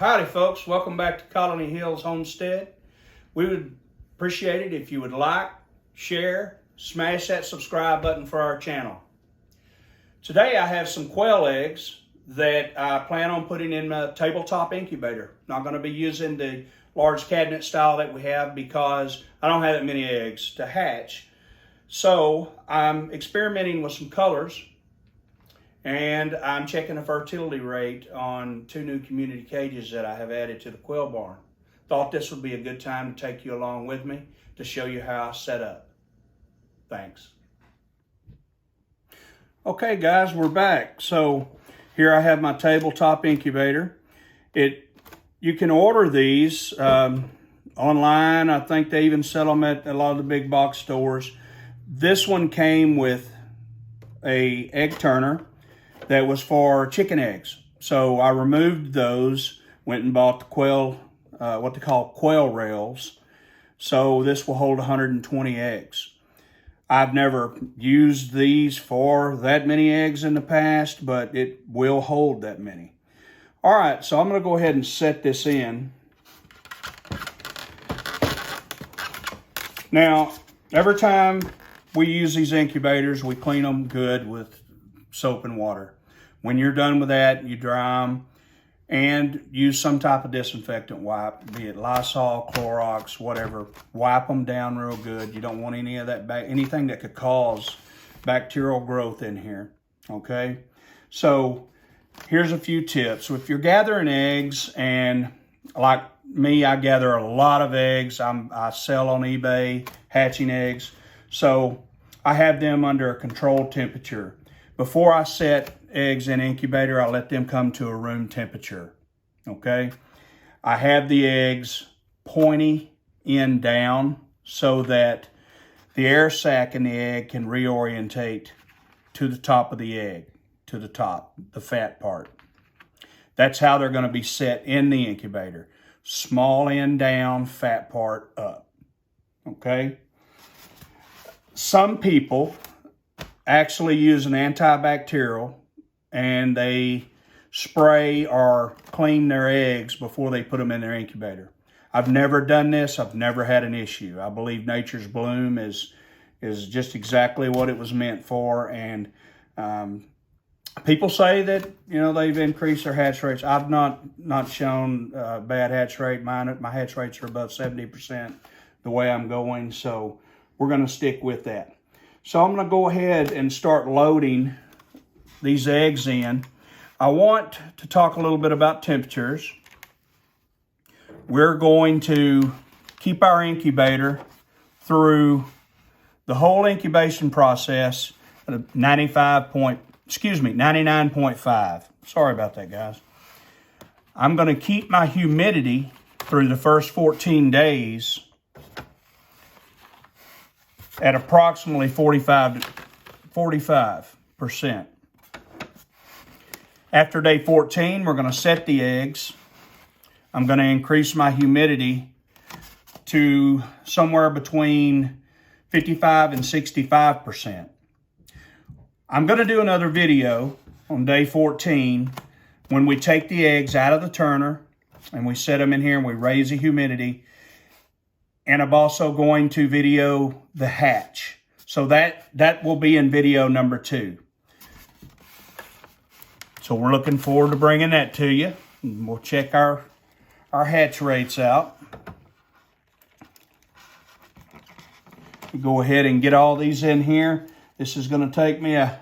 Howdy folks, welcome back to Colony Hills Homestead. We would appreciate it if you would like, share, smash that subscribe button for our channel. Today I have some quail eggs that I plan on putting in a tabletop incubator. Not going to be using the large cabinet style that we have because I don't have that many eggs to hatch. So I'm experimenting with some colors, and I'm checking the fertility rate on 2 new community cages that I have added to the quail barn. Thought this would be a good time to take you along with me to show you how I set up. Thanks. Okay guys, we're back. So here I have my tabletop incubator. You can order these online. I think they even sell them at a lot of the big box stores. This one came with a egg turner that was for chicken eggs. So I removed those, went and bought the quail, what they call quail rails. So this will hold 120 eggs. I've never used these for that many eggs in the past, but it will hold that many. All right, so I'm gonna go ahead and set this in. Now, every time we use these incubators, we clean them good with soap and water. When you're done with that, you dry them and use some type of disinfectant wipe, be it Lysol, Clorox, whatever. Wipe them down real good. You don't want any of that, anything that could cause bacterial growth in here, okay? So here's a few tips. So if you're gathering eggs, and like me, I gather a lot of eggs. I sell on eBay hatching eggs. So I have them under a controlled temperature. Before I set eggs in incubator, I let them come to a room temperature, okay? I have the eggs pointy end down so that the air sac in the egg can reorientate to the top of the egg, to the top, the fat part. That's how they're gonna be set in the incubator. Small end down, fat part up, okay? Some people actually use an antibacterial and they spray or clean their eggs before they put them in their incubator. I've never done this. I've never had an issue. I believe nature's bloom is just exactly what it was meant for. And people say that, you know, they've increased their hatch rates. I've not shown bad hatch rate. My hatch rates are above 70% the way I'm going. So we're going to stick with that. So I'm going to go ahead and start loading these eggs in. I want to talk a little bit about temperatures. We're going to keep our incubator through the whole incubation process at 99.5. Sorry about that, guys. I'm going to keep my humidity through the first 14 days at approximately 45%. After day 14, we're going to set the eggs. I'm going to increase my humidity to somewhere between 55 and 65%. I'm going to do another video on day 14 when we take the eggs out of the turner and we set them in here and we raise the humidity. And I'm also going to video the hatch. So that will be in video number 2. So we're looking forward to bringing that to you. And we'll check our hatch rates out. Go ahead and get all these in here. This is going to take me a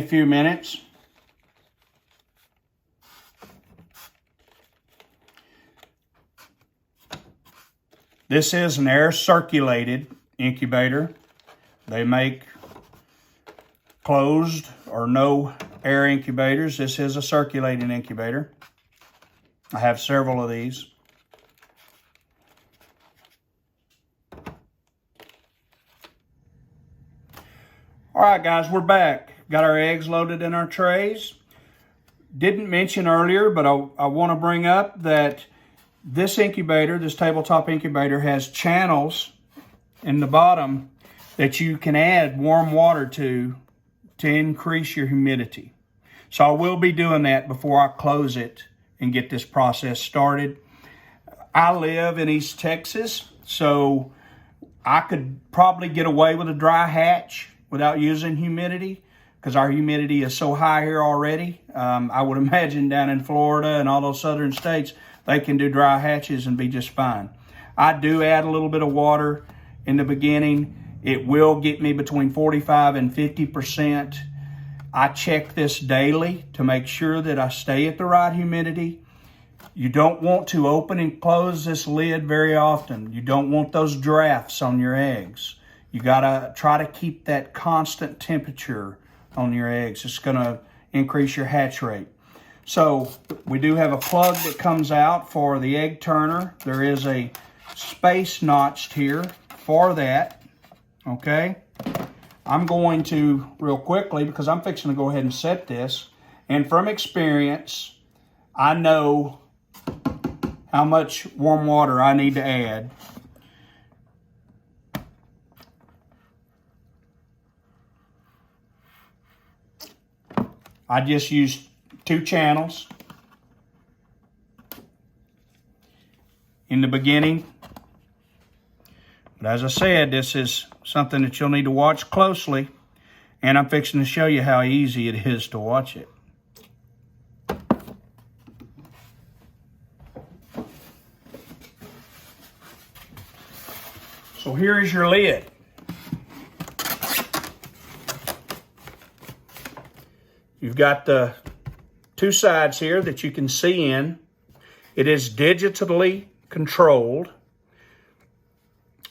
few minutes. This is an air circulated incubator. They make closed or no air incubators. This is a circulating incubator. I have several of these. All right, guys, we're back. Got our eggs loaded in our trays. Didn't mention earlier, but I want to bring up that this incubator, this tabletop incubator, has channels in the bottom that you can add warm water to increase your humidity. So I will be doing that before I close it and get this process started. I live in East Texas, so I could probably get away with a dry hatch without using humidity because our humidity is so high here already. I would imagine down in Florida and all those southern states, they can do dry hatches and be just fine. I do add a little bit of water in the beginning. It will get me between 45 and 50%. I check this daily to make sure that I stay at the right humidity. You don't want to open and close this lid very often. You don't want those drafts on your eggs. You gotta try to keep that constant temperature on your eggs. It's gonna increase your hatch rate. So we do have a plug that comes out for the egg turner. There is a space notched here for that, okay? I'm going to, real quickly, because I'm fixing to go ahead and set this, and from experience, I know how much warm water I need to add. I just used 2 channels in the beginning. But as I said, this is something that you'll need to watch closely, and I'm fixing to show you how easy it is to watch it. So here is your lid. You've got the 2 sides here that you can see in. It is digitally controlled.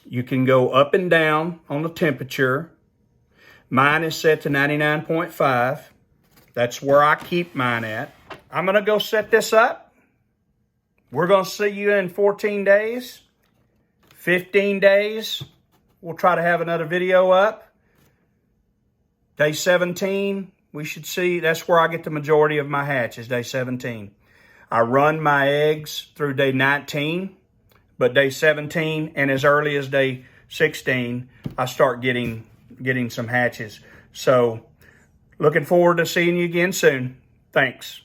You can go up and down on the temperature. Mine is set to 99.5. That's where I keep mine at. I'm gonna go set this up. We're gonna see you in 14 days, 15 days. We'll try to have another video up. Day 17, we should see, that's where I get the majority of my hatches, day 17. I run my eggs through day 19. But day 17 and as early as day 16, I start getting some hatches. So looking forward to seeing you again soon. Thanks.